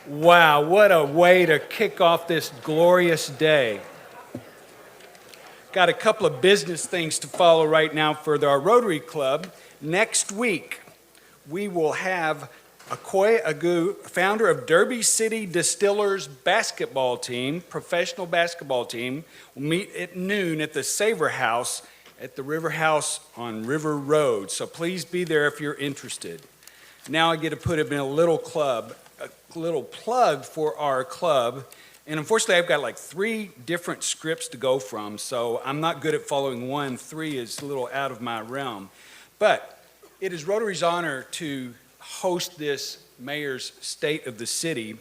Wow, what a way to kick off this glorious day. Got a couple of business things to follow right now for our Rotary Club. Next week, we will have Akoy Agu, founder of Derby City Distillers basketball team, professional basketball team, will meet at noon at the Savor House at the River House on River Road. So please be there if you're interested. Now I get to put him in a little plug for our club. And unfortunately, I've got like 3 different scripts to go from, so I'm not good at following one. 3 is a little out of my realm. But it is Rotary's honor to host this Mayor's State of the City.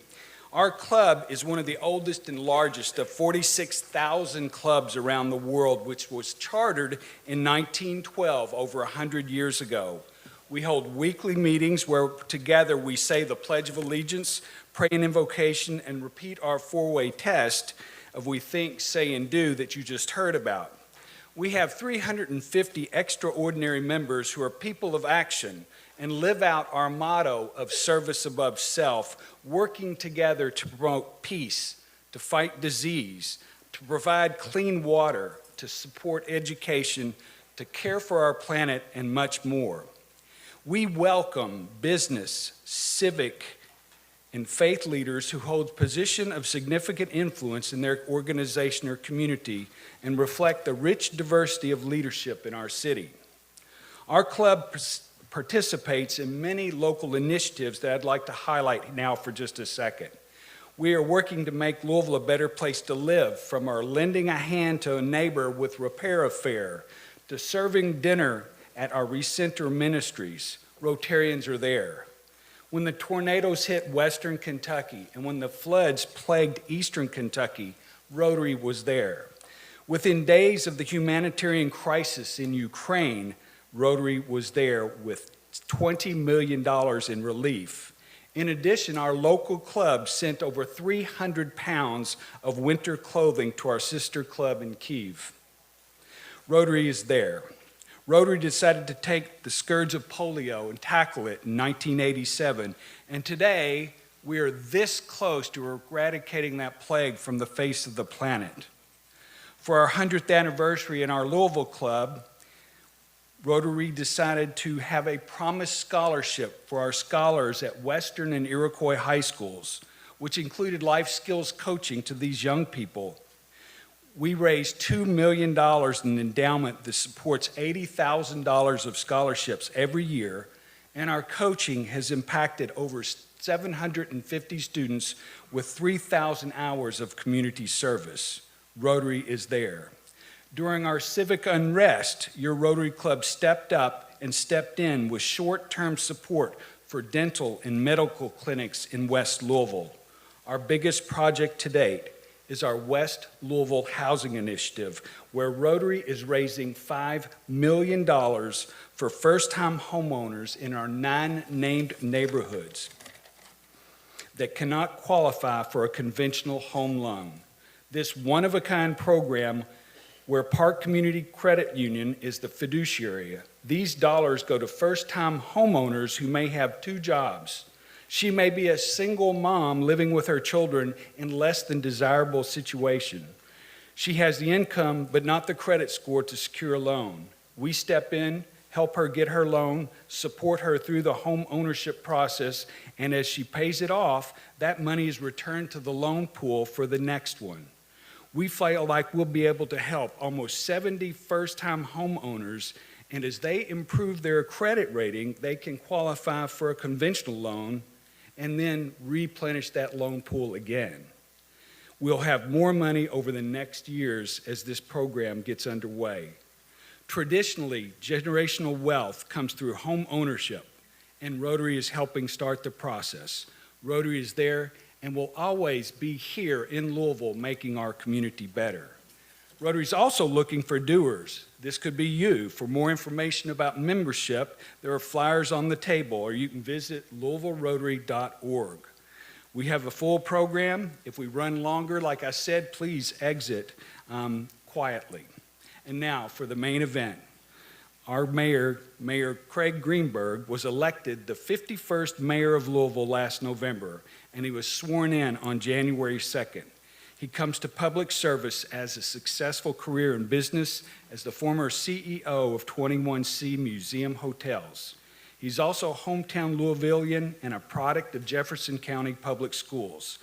Our club is one of the oldest and largest of 46,000 clubs around the world, which was chartered in 1912, over 100 years ago. We hold weekly meetings where together we say the Pledge of Allegiance, pray an invocation, and repeat our 4-way test of we think, say, and do that you just heard about. We have 350 extraordinary members who are people of action and live out our motto of service above self, working together to promote peace, to fight disease, to provide clean water, to support education, to care for our planet, and much more. We welcome business, civic, and faith leaders who hold position of significant influence in their organization or community and reflect the rich diversity of leadership in our city. Our club participates in many local initiatives that I'd like to highlight now for just a second. We are working to make Louisville a better place to live, from our lending a hand to a neighbor with repair affair, to serving dinner at our Recenter Ministries. Rotarians are there. When the tornadoes hit western Kentucky and when the floods plagued eastern Kentucky, Rotary was there. Within days of the humanitarian crisis in Ukraine, Rotary was there with $20 million in relief. In addition, our local club sent over 300 pounds of winter clothing to our sister club in Kyiv. Rotary is there. Rotary decided to take the scourge of polio and tackle it in 1987, and today we are this close to eradicating that plague from the face of the planet. For our 100th anniversary in our Louisville Club, Rotary decided to have a Promise Scholarship for our scholars at Western and Iroquois high schools, which included life skills coaching to these young people. We raised $2 million in endowment that supports $80,000 of scholarships every year, and our coaching has impacted over 750 students with 3,000 hours of community service. Rotary is there. During our civic unrest, your Rotary Club stepped up and stepped in with short-term support for dental and medical clinics in West Louisville. Our biggest project to date is our West Louisville Housing Initiative, where Rotary is raising $5 million for first-time homeowners in our 9 named neighborhoods that cannot qualify for a conventional home loan. This one-of-a-kind program, where Park Community Credit Union is the fiduciary. These dollars go to first-time homeowners who may have 2 jobs. She may be a single mom living with her children in less than desirable situation. She has the income but not the credit score to secure a loan. We step in, help her get her loan, support her through the home ownership process, and as she pays it off, that money is returned to the loan pool for the next one. We feel like we'll be able to help almost 70 first-time homeowners, and as they improve their credit rating, they can qualify for a conventional loan and then replenish that loan pool again. We'll have more money over the next years as this program gets underway. Traditionally, generational wealth comes through home ownership, and Rotary is helping start the process. Rotary is there and will always be here in Louisville making our community better. Rotary is also looking for doers. This could be you. For more information about membership, there are flyers on the table, or you can visit louisvillerotary.org. We have a full program. If we run longer, like I said, please exit quietly. And now for the main event. Our mayor, Mayor Craig Greenberg, was elected the 51st mayor of Louisville last November, and he was sworn in on January 2nd. He comes to public service as a successful career in business as the former CEO of 21C Museum Hotels. He's also a hometown Louisvillian and a product of Jefferson County Public Schools.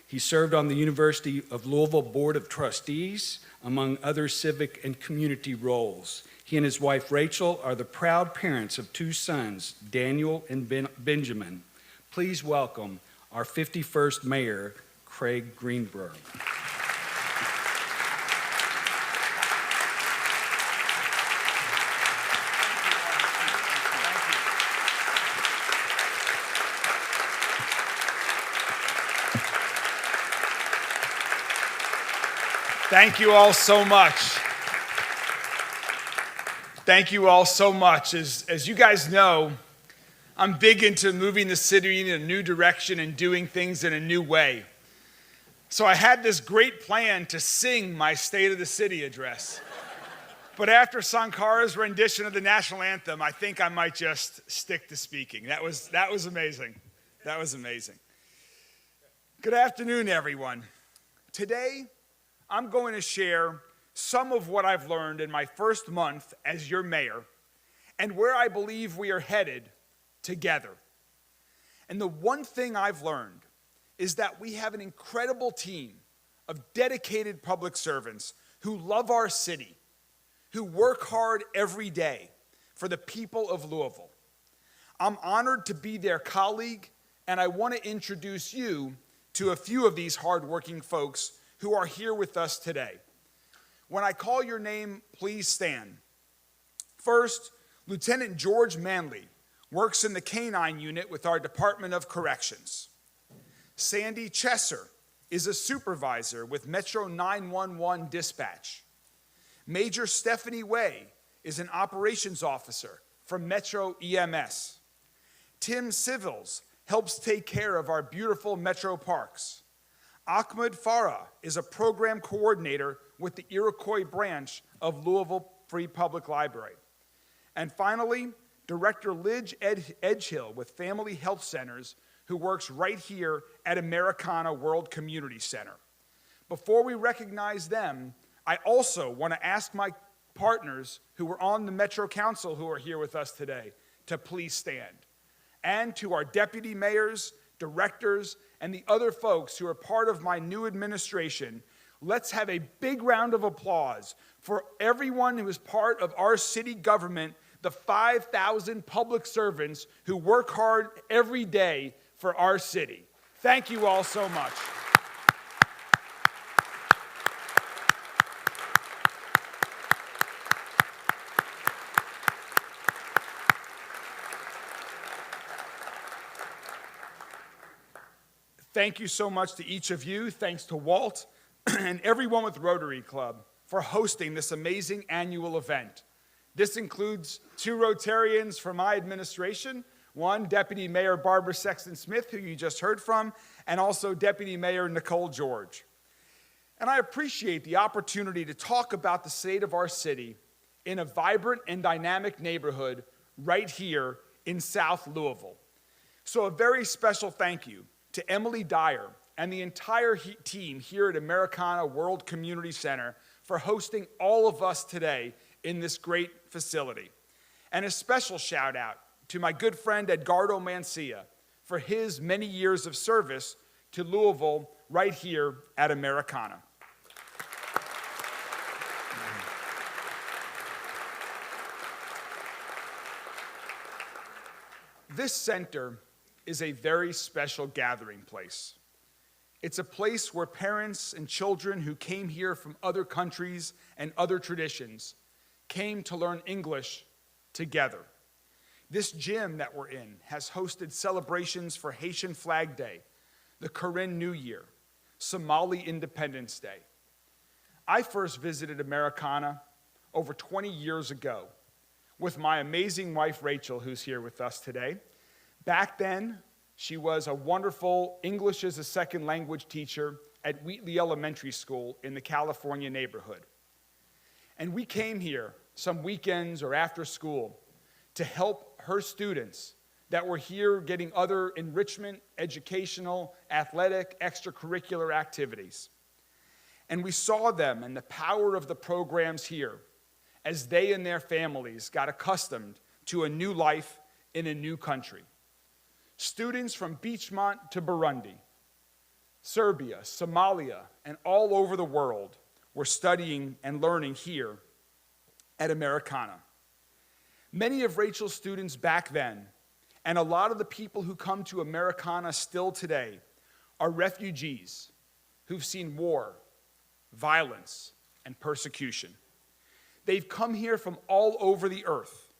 He served on the University of Louisville Board of Trustees, among other civic and community roles. He and his wife Rachel are the proud parents of two sons, Daniel and Benjamin. Please welcome our 51st Mayor, Craig Greenberg. Thank you all so much. Thank you all so much. As you guys know, I'm big into moving the city in a new direction and doing things in a new way. So I had this great plan to sing my State of the City address. But after Sankara's rendition of the national anthem, I think I might just stick to speaking. That was amazing. That was amazing. Good afternoon, everyone. Today, I'm going to share some of what I've learned in my first month as your mayor and where I believe we are headed together. And the one thing I've learned is that we have an incredible team of dedicated public servants who love our city, who work hard every day for the people of Louisville. I'm honored to be their colleague, and I want to introduce you to a few of these hardworking folks who are here with us today. When I call your name, please stand. First, Lieutenant George Manley works in the K-9 unit with our Department of Corrections. Sandy Chesser is a supervisor with Metro 911 Dispatch. Major Stephanie Way is an operations officer from Metro EMS. Tim Civils helps take care of our beautiful Metro parks. Ahmed Farah is a program coordinator with the Iroquois branch of Louisville Free Public Library. And finally, Director Lidge Edgehill with Family Health Centers, who works right here at Americana World Community Center. Before we recognize them, I also want to ask my partners who were on the Metro Council who are here with us today to please stand. And to our deputy mayors, directors, and the other folks who are part of my new administration, let's have a big round of applause for everyone who is part of our city government, the 5,000 public servants who work hard every day for our city. Thank you all so much. Thank you so much to each of you. Thanks to Walt and everyone with Rotary Club for hosting this amazing annual event. This includes two Rotarians from my administration, one, Deputy Mayor Barbara Sexton-Smith, who you just heard from, and also Deputy Mayor Nicole George. And I appreciate the opportunity to talk about the state of our city in a vibrant and dynamic neighborhood right here in South Louisville. So a very special thank you to Emily Dyer and the entire team here at Americana World Community Center for hosting all of us today in this great facility. And a special shout out to my good friend Edgardo Mancia for his many years of service to Louisville right here at Americana. This center is a very special gathering place. It's a place where parents and children who came here from other countries and other traditions came to learn English together. This gym that we're in has hosted celebrations for Haitian Flag Day, the Karen New Year, Somali Independence Day. I first visited Americana over 20 years ago with my amazing wife, Rachel, who's here with us today. Back then, she was a wonderful English as a second language teacher at Wheatley Elementary School in the California neighborhood. And we came here some weekends or after school to help her students that were here getting other enrichment, educational, athletic, extracurricular activities. And we saw them and the power of the programs here as they and their families got accustomed to a new life in a new country. Students from Beachmont to Burundi, Serbia, Somalia, and all over the world were studying and learning here at Americana. Many of Rachel's students back then, and a lot of the people who come to Americana still today, are refugees who've seen war, violence, and persecution. They've come here from all over the earth,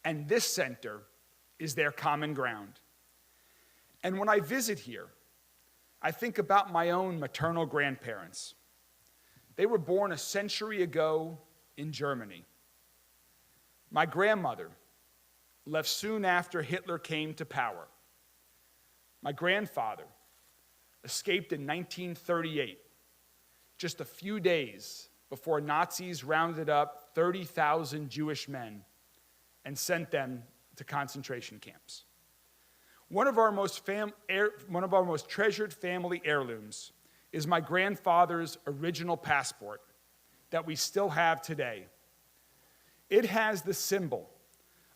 and this center is their common ground. And when I visit here, I think about my own maternal grandparents. They were born a century ago in Germany. My grandmother left soon after Hitler came to power. My grandfather escaped in 1938, just a few days before Nazis rounded up 30,000 Jewish men and sent them to concentration camps. One of our most treasured family heirlooms is my grandfather's original passport that we still have today. It has the symbol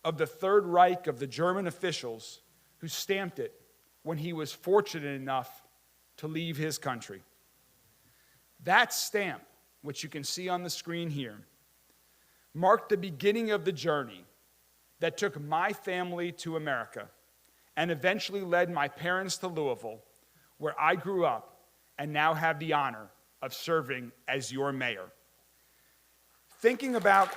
of the Third Reich of the German officials who stamped it when he was fortunate enough to leave his country. That stamp, which you can see on the screen here, marked the beginning of the journey that took my family to America and eventually led my parents to Louisville, where I grew up and now have the honor of serving as your mayor. Thinking about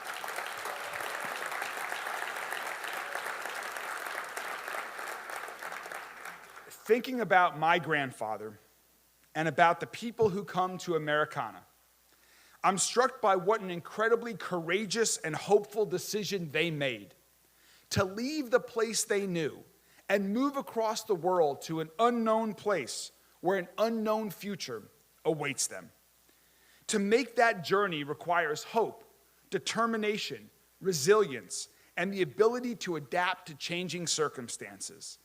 my grandfather and about the people who come to Americana, I'm struck by what an incredibly courageous and hopeful decision they made to leave the place they knew and move across the world to an unknown place where an unknown future awaits them. To make that journey requires hope, determination, resilience, and the ability to adapt to changing circumstances.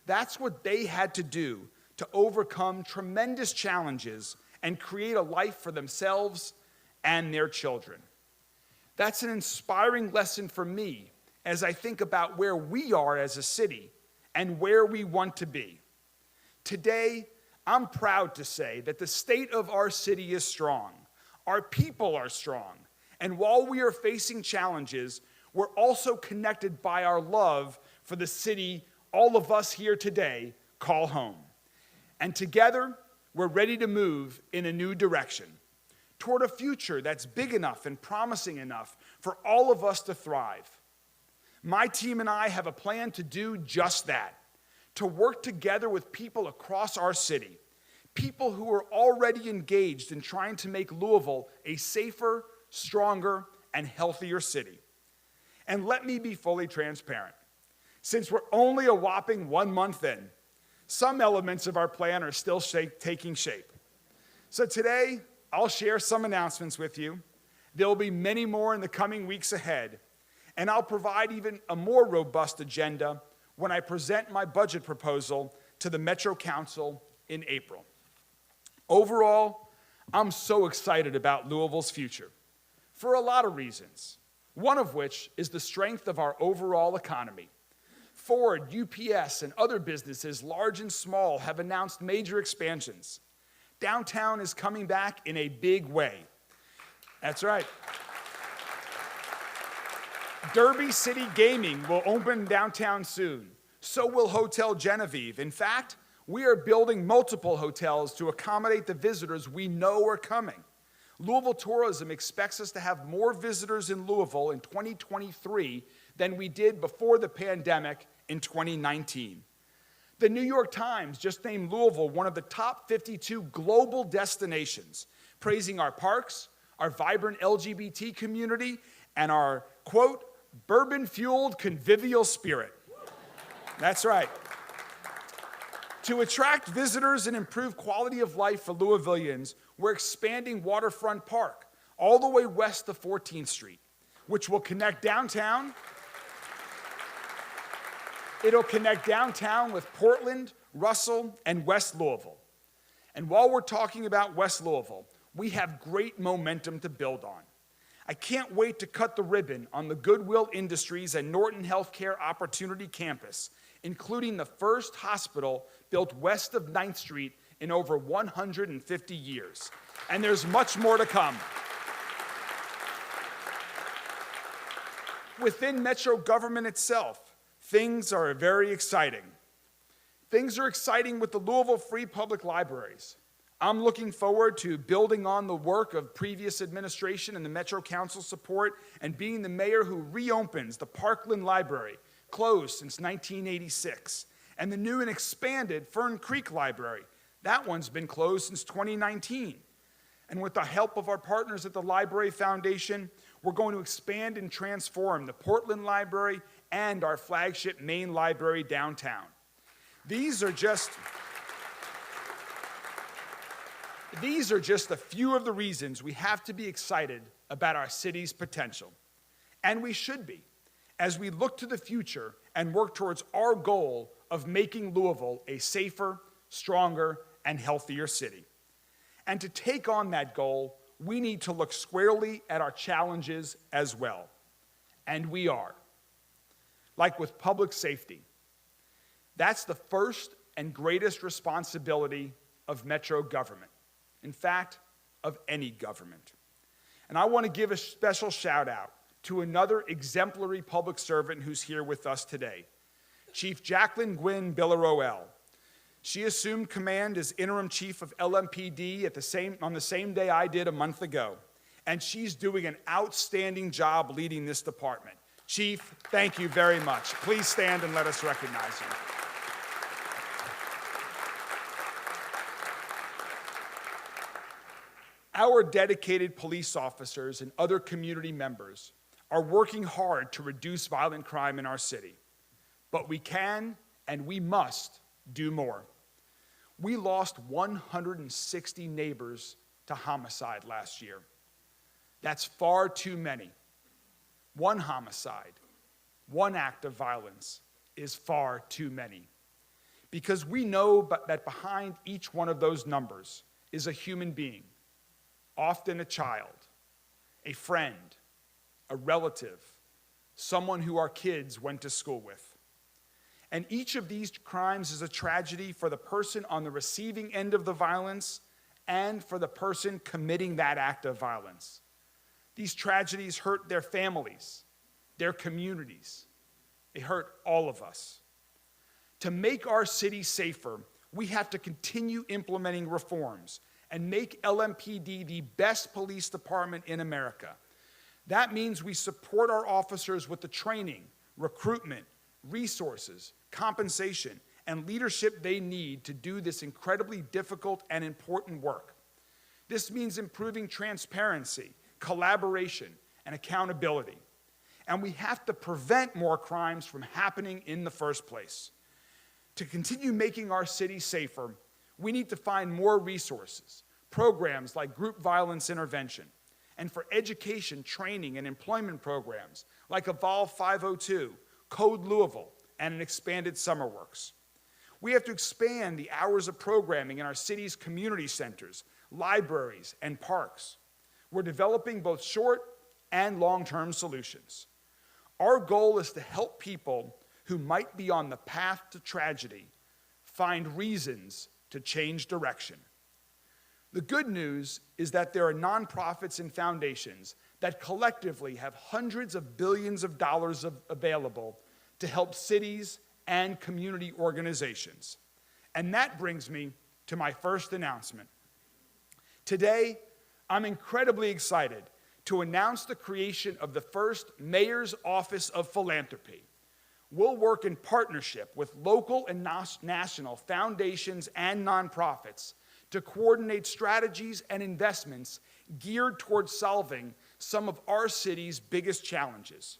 That's what they had to do to overcome tremendous challenges and create a life for themselves and their children. That's an inspiring lesson for me as I think about where we are as a city and where we want to be. Today, I'm proud to say that the state of our city is strong. Our people are strong. And while we are facing challenges, we're also connected by our love for the city all of us here today call home. And together, we're ready to move in a new direction toward a future that's big enough and promising enough for all of us to thrive. My team and I have a plan to do just that, to work together with people across our city, people who are already engaged in trying to make Louisville a safer, stronger, and healthier city. And let me be fully transparent. Since we're only a whopping 1 month in, some elements of our plan are still taking shape. So today, I'll share some announcements with you. There will be many more in the coming weeks ahead, and I'll provide even a more robust agenda when I present my budget proposal to the Metro Council in April. Overall, I'm so excited about Louisville's future for a lot of reasons, one of which is the strength of our overall economy. Ford, UPS, and other businesses, large and small, have announced major expansions. Downtown is coming back in a big way. That's right. Derby City Gaming will open downtown soon. So will Hotel Genevieve. In fact, we are building multiple hotels to accommodate the visitors we know are coming. Louisville Tourism expects us to have more visitors in Louisville in 2023 than we did before the pandemic in 2019. The New York Times just named Louisville one of the top 52 global destinations, praising our parks, our vibrant LGBT community, and our, quote, bourbon-fueled convivial spirit. That's right. To attract visitors and improve quality of life for Louisvillians, we're expanding Waterfront Park all the way west of 14th Street. which will connect downtown. It'll connect downtown with Portland, Russell, and West Louisville. And while we're talking about West Louisville, we have great momentum to build on. I can't wait to cut the ribbon on the Goodwill Industries and Norton Healthcare Opportunity Campus, including the first hospital built west of 9th Street in over 150 years. And there's much more to come. Within Metro government itself, things are very exciting. Things are exciting with the Louisville Free Public Libraries. I'm looking forward to building on the work of previous administration and the Metro Council support and being the mayor who reopens the Parkland Library, closed since 1986, and the new and expanded Fern Creek Library. That one's been closed since 2019. And with the help of our partners at the Library Foundation, we're going to expand and transform the Portland Library and our flagship main library downtown. These are just a few of the reasons we have to be excited about our city's potential. And we should be, as we look to the future and work towards our goal of making Louisville a safer, stronger, and healthier city. And to take on that goal, we need to look squarely at our challenges as well. And we are. Like with public safety, that's the first and greatest responsibility of Metro government. In fact, of any government. And I want to give a special shout out to another exemplary public servant who's here with us today, Chief Jacqueline Gwynn Billaroel. She assumed command as interim chief of LMPD on the same day I did a month ago, and she's doing an outstanding job leading this department. Chief, thank you very much. Please stand and let us recognize you. Our dedicated police officers and other community members are working hard to reduce violent crime in our city. But we can and we must do more. We lost 160 neighbors to homicide last year. That's far too many. One homicide, one act of violence is far too many. Because we know that behind each one of those numbers is a human being. Often a child, a friend, a relative, someone who our kids went to school with. And each of these crimes is a tragedy for the person on the receiving end of the violence and for the person committing that act of violence. These tragedies hurt their families, their communities. They hurt all of us. To make our city safer, we have to continue implementing reforms and make LMPD the best police department in America. That means we support our officers with the training, recruitment, resources, compensation, and leadership they need to do this incredibly difficult and important work. This means improving transparency, collaboration, and accountability. And we have to prevent more crimes from happening in the first place. To continue making our city safer, we need to find more resources, programs like group violence intervention, and for education, training, and employment programs like Evolve 502, Code Louisville, and an expanded Summer Works. We have to expand the hours of programming in our city's community centers, libraries, and parks. We're developing both short and long-term solutions. Our goal is to help people who might be on the path to tragedy find reasons to change direction. The good news is that there are nonprofits and foundations that collectively have hundreds of billions of dollars available to help cities and community organizations. And that brings me to my first announcement. Today, I'm incredibly excited to announce the creation of the first Mayor's Office of Philanthropy. We'll work in partnership with local and national foundations and nonprofits to coordinate strategies and investments geared towards solving some of our city's biggest challenges.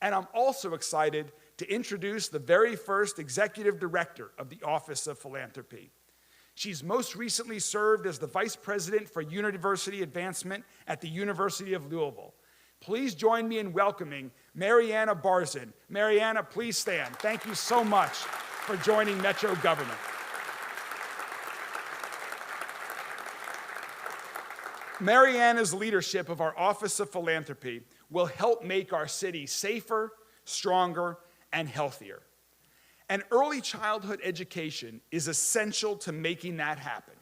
And I'm also excited to introduce the very first executive director of the Office of Philanthropy. She's most recently served as the Vice President for University Advancement at the University of Louisville. please join me in welcoming Mariana Barzin. Mariana, please stand. Thank you so much for joining Metro government. Mariana's leadership of our Office of Philanthropy will help make our city safer, stronger, and healthier. And early childhood education is essential to making that happen.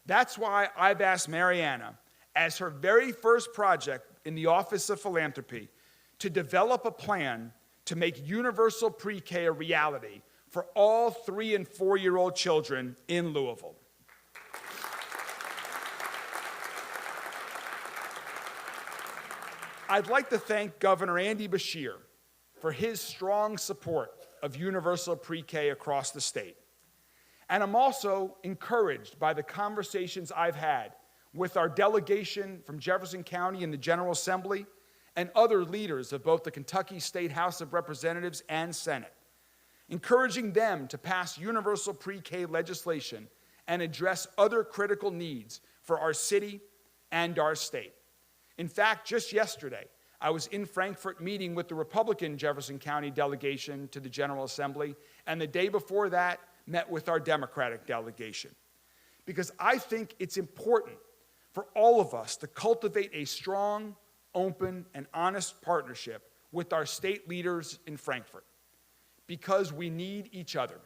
That's why I've asked Mariana, as her very first project in the Office of Philanthropy, to develop a plan to make universal pre-K a reality for all 3- and 4-year-old children in Louisville. I'd like to thank Governor Andy Beshear for his strong support of universal pre-K across the state. And I'm also encouraged by the conversations I've had with our delegation from Jefferson County in the General Assembly and other leaders of both the Kentucky State House of Representatives and Senate, encouraging them to pass universal pre-K legislation and address other critical needs for our city and our state. In fact, just yesterday, I was in Frankfort meeting with the Republican Jefferson County delegation to the General Assembly, and the day before that, met with our Democratic delegation. Because I think it's important for all of us to cultivate a strong, open, and honest partnership with our state leaders in Frankfort, because we need each other.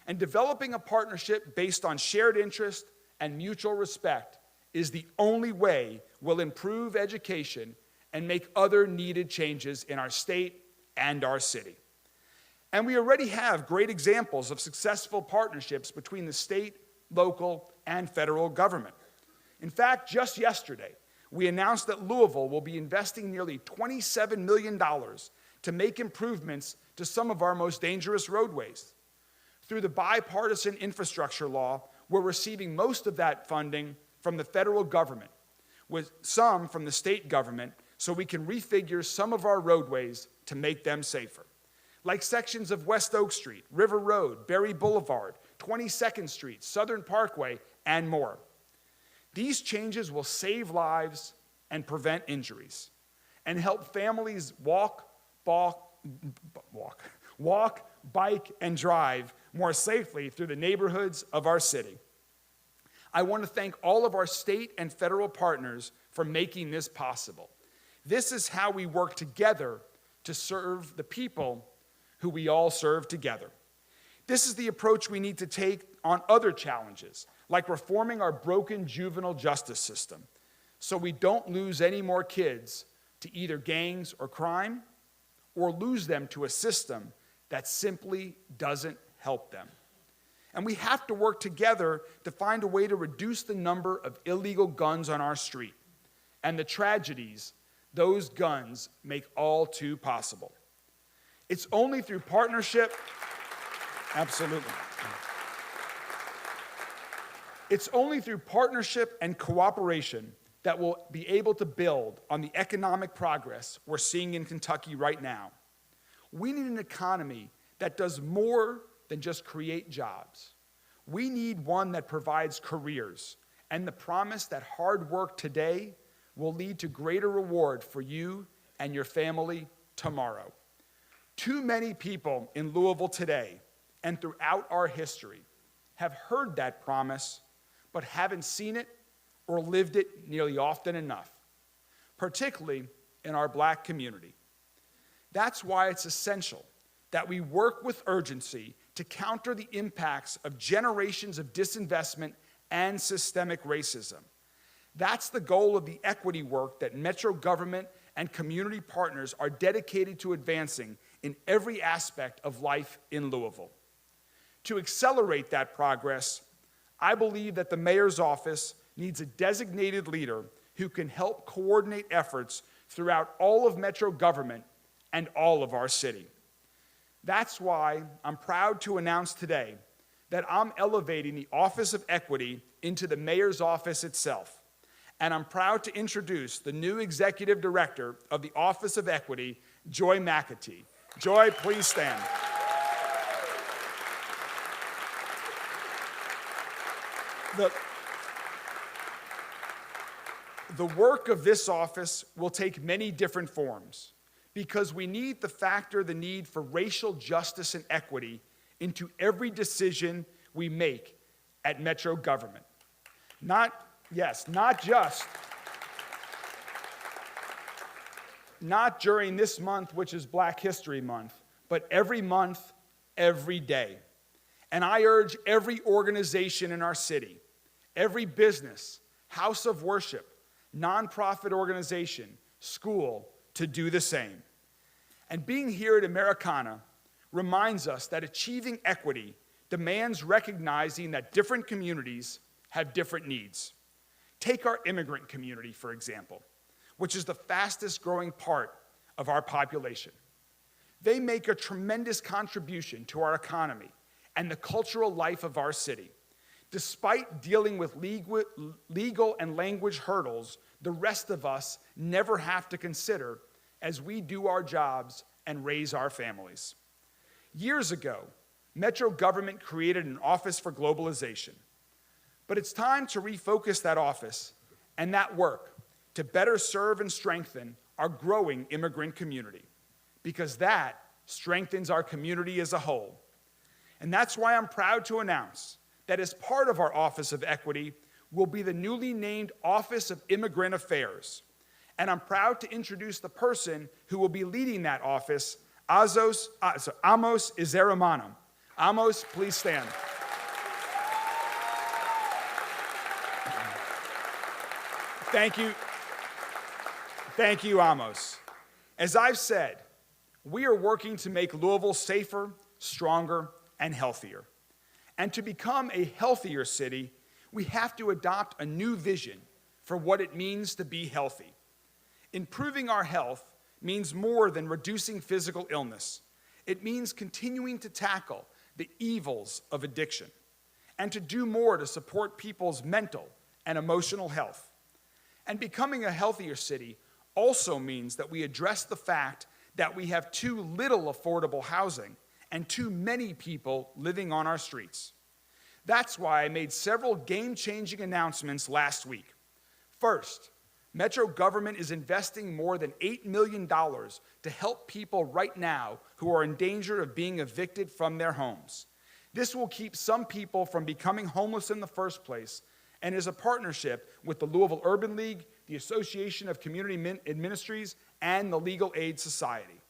And developing a partnership based on shared interest and mutual respect is the only way we'll improve education and make other needed changes in our state and our city. And we already have great examples of successful partnerships between the state, local, and federal government. In fact, just yesterday, we announced that Louisville will be investing nearly $27 million to make improvements to some of our most dangerous roadways. Through the bipartisan infrastructure law, we're receiving most of that funding from the federal government, with some from the state government, so we can refigure some of our roadways to make them safer. Like sections of West Oak Street, River Road, Berry Boulevard, 22nd Street, Southern Parkway, and more. These changes will save lives and prevent injuries, and help families walk, bike, and drive more safely through the neighborhoods of our city. I want to thank all of our state and federal partners for making this possible. This is how we work together to serve the people who we all serve together. This is the approach we need to take on other challenges, like reforming our broken juvenile justice system, so we don't lose any more kids to either gangs or crime, or lose them to a system that simply doesn't help them. And we have to work together to find a way to reduce the number of illegal guns on our street and the tragedies those guns make all too possible. It's only through partnership, absolutely. It's only through partnership and cooperation that we'll be able to build on the economic progress we're seeing in Kentucky right now. We need an economy that does more than just create jobs. We need one that provides careers and the promise that hard work today will lead to greater reward for you and your family tomorrow. Too many people in Louisville today and throughout our history have heard that promise, but haven't seen it or lived it nearly often enough, particularly in our Black community. That's why it's essential that we work with urgency to counter the impacts of generations of disinvestment and systemic racism. That's the goal of the equity work that Metro government and community partners are dedicated to advancing in every aspect of life in Louisville. To accelerate that progress, I believe that the mayor's office needs a designated leader who can help coordinate efforts throughout all of Metro government and all of our city. That's why I'm proud to announce today that I'm elevating the Office of Equity into the mayor's office itself. And I'm proud to introduce the new executive director of the Office of Equity, Joy McAtee. Joy, please stand. The work of this office will take many different forms because we need to factor the need for racial justice and equity into every decision we make at Metro government. Not during this month, which is Black History Month, but every month, every day. And I urge every organization in our city, every business, house of worship, nonprofit organization, school, to do the same. And being here at Americana reminds us that achieving equity demands recognizing that different communities have different needs. Take our immigrant community, for example, which is the fastest growing part of our population. They make a tremendous contribution to our economy and the cultural life of our city. Despite dealing with legal and language hurdles, the rest of us never have to consider as we do our jobs and raise our families. Years ago, Metro government created an Office for Globalization. But it's time to refocus that office and that work to better serve and strengthen our growing immigrant community, because that strengthens our community as a whole. And that's why I'm proud to announce that as part of our Office of Equity will be the newly named Office of Immigrant Affairs. And I'm proud to introduce the person who will be leading that office, Amos Izeramanam. Amos, please stand. Thank you. Thank you, Amos. As I've said, we are working to make Louisville safer, stronger, and healthier. And to become a healthier city, we have to adopt a new vision for what it means to be healthy. Improving our health means more than reducing physical illness. It means continuing to tackle the evils of addiction and to do more to support people's mental and emotional health. And becoming a healthier city also means that we address the fact that we have too little affordable housing and too many people living on our streets. That's why I made several game-changing announcements last week. First, Metro government is investing more than $8 million to help people right now who are in danger of being evicted from their homes. This will keep some people from becoming homeless in the first place and is a partnership with the Louisville Urban League, the Association of Community Ministries, and the Legal Aid Society.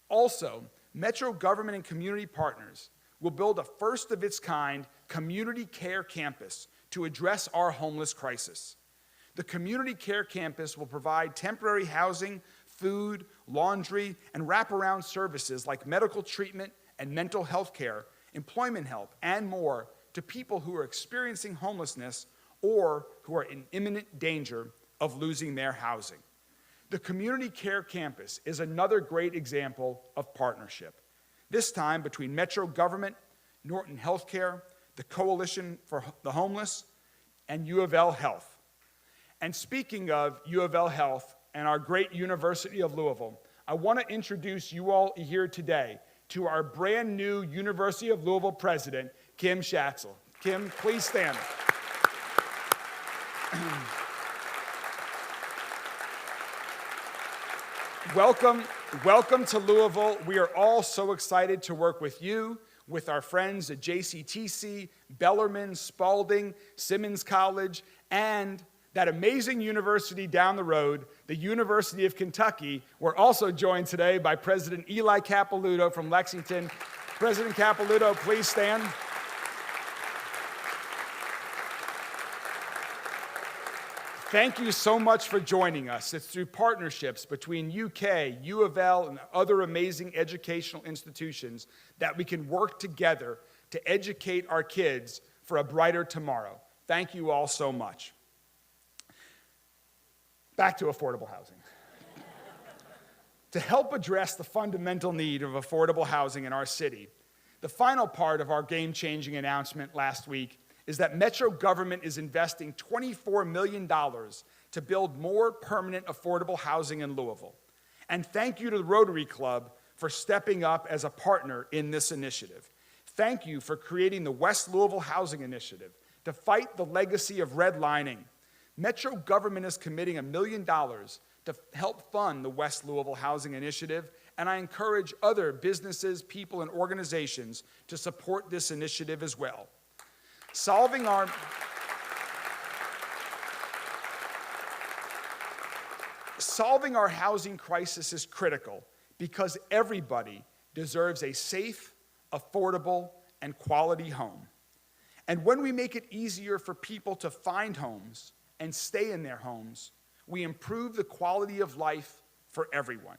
Also, Metro government and community partners will build a first-of-its-kind community care campus to address our homeless crisis. The community care campus will provide temporary housing, food, laundry, and wraparound services like medical treatment and mental health care, employment help, and more to people who are experiencing homelessness or who are in imminent danger of losing their housing. The community care campus is another great example of partnership, this time between Metro government, Norton Healthcare, the Coalition for the Homeless, and U of L Health. And speaking of U of L Health and our great University of Louisville, I want to introduce you all here today to our brand new University of Louisville president, Kim Schatzel. Kim, please stand. Welcome to Louisville. We are all so excited to work with you, with our friends at JCTC, Bellarmine, Spalding, Simmons College, and that amazing university down the road, the University of Kentucky. We're also joined today by President Eli Capilouto from Lexington. President Capilouto, please stand. Thank you so much for joining us. It's through partnerships between UK, U of L, and other amazing educational institutions that we can work together to educate our kids for a brighter tomorrow. Thank you all so much. Back to affordable housing. To help address the fundamental need of affordable housing in our city, the final part of our game-changing announcement last week is that Metro government is investing $24 million to build more permanent affordable housing in Louisville. And thank you to the Rotary Club for stepping up as a partner in this initiative. Thank you for creating the West Louisville Housing Initiative to fight the legacy of redlining. Metro government is committing $1 million to help fund the West Louisville Housing Initiative, and I encourage other businesses, people, and organizations to support this initiative as well. Solving our housing crisis is critical because everybody deserves a safe, affordable, and quality home. And when we make it easier for people to find homes and stay in their homes, we improve the quality of life for everyone.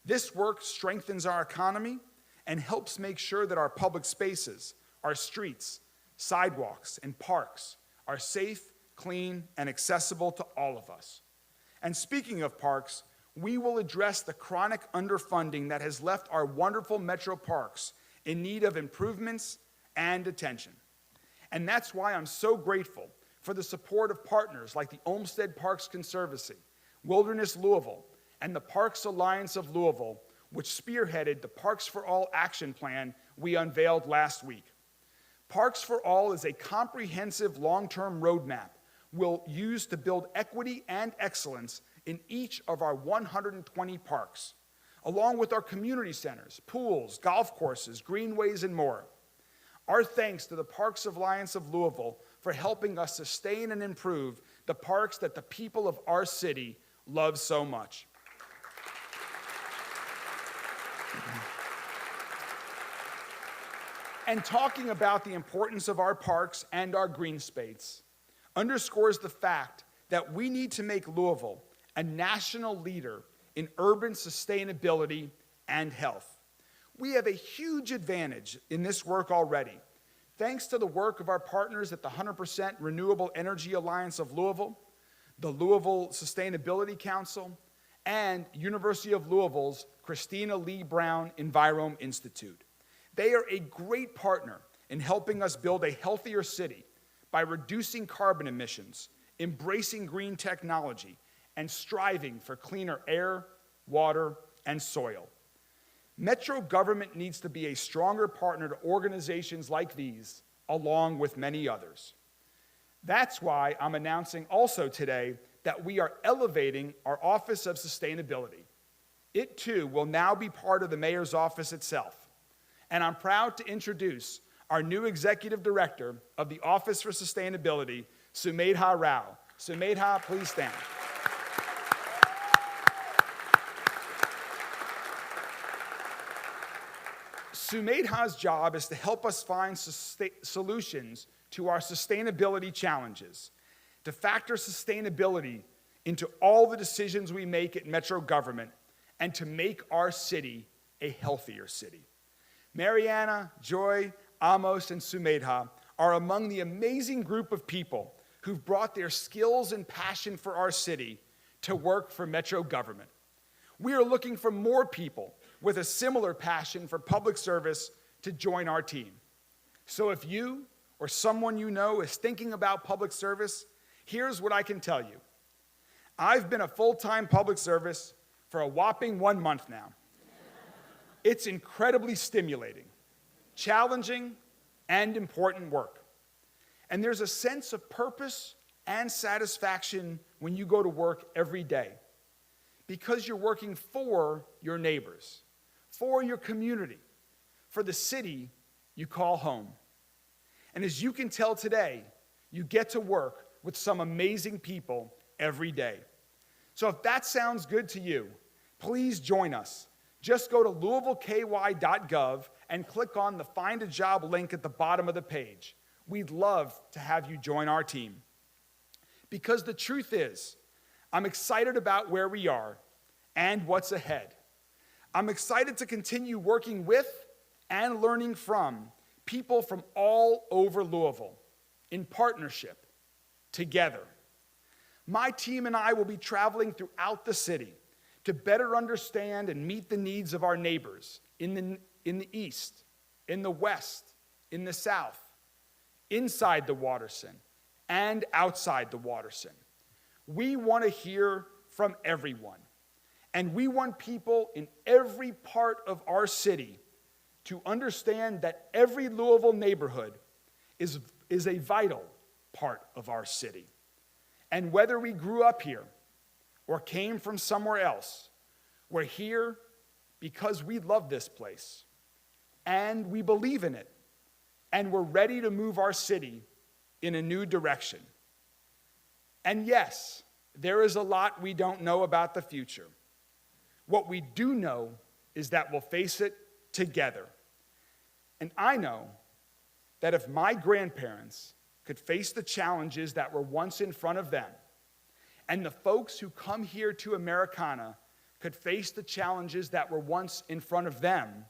This work strengthens our economy and helps make sure that our public spaces, our streets, sidewalks, and parks are safe, clean, and accessible to all of us. And speaking of parks, we will address the chronic underfunding that has left our wonderful metro parks in need of improvements and attention. And that's why I'm so grateful for the support of partners like the Olmsted Parks Conservancy, Wilderness Louisville, and the Parks Alliance of Louisville, which spearheaded the Parks for All action plan we unveiled last week. Parks for All is a comprehensive long-term roadmap we'll use to build equity and excellence in each of our 120 parks, along with our community centers, pools, golf courses, greenways, and more. Our thanks to the Parks Alliance of Louisville for helping us sustain and improve the parks that the people of our city love so much. And talking about the importance of our parks and our green space underscores the fact that we need to make Louisville a national leader in urban sustainability and health. We have a huge advantage in this work already, thanks to the work of our partners at the 100% Renewable Energy Alliance of Louisville, the Louisville Sustainability Council, and University of Louisville's Christina Lee Brown Envirome Institute. They are a great partner in helping us build a healthier city by reducing carbon emissions, embracing green technology, and striving for cleaner air, water, and soil. Metro government needs to be a stronger partner to organizations like these, along with many others. That's why I'm announcing also today that we are elevating our Office of Sustainability. It too will now be part of the mayor's office itself. And I'm proud to introduce our new executive director of the Office for Sustainability, Sumedha Rao. Sumedha, please stand. Sumedha's job is to help us find solutions to our sustainability challenges, to factor sustainability into all the decisions we make at Metro government, and to make our city a healthier city. Mariana, Joy, Amos, and Sumedha are among the amazing group of people who've brought their skills and passion for our city to work for Metro government. We are looking for more people with a similar passion for public service to join our team. So if you or someone you know is thinking about public service, here's what I can tell you. I've been a full-time public service for a whopping 1 month now. It's incredibly stimulating, challenging, and important work. And there's a sense of purpose and satisfaction when you go to work every day, because you're working for your neighbors, for your community, for the city you call home. And as you can tell today, you get to work with some amazing people every day. So if that sounds good to you, please join us. Just go to louisvilleky.gov and click on the Find a Job link at the bottom of the page. We'd love to have you join our team. Because the truth is, I'm excited about where we are and what's ahead. I'm excited to continue working with and learning from people from all over Louisville in partnership, together. My team and I will be traveling throughout the city to better understand and meet the needs of our neighbors in the east, in the west, in the south, inside the Waterson, and outside the Waterson. We want to hear from everyone, and we want people in every part of our city to understand that every Louisville neighborhood is a vital part of our city. And whether we grew up here or came from somewhere else, we're here because we love this place and we believe in it, and we're ready to move our city in a new direction. And yes, there is a lot we don't know about the future. What we do know is that we'll face it together. And I know that if my grandparents could face the challenges that were once in front of them, and the folks who come here to Americana could face the challenges that were once in front of them,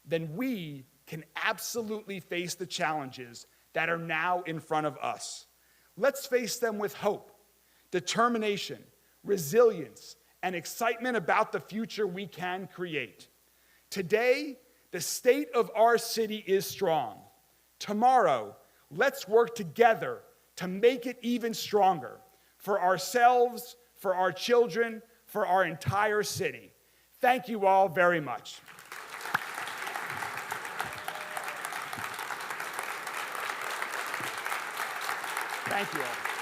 then we can absolutely face the challenges that are now in front of us. Let's face them with hope, determination, resilience, and excitement about the future we can create. Today, the state of our city is strong. Tomorrow, let's work together to make it even stronger for ourselves, for our children, for our entire city. Thank you all very much. Thank you all.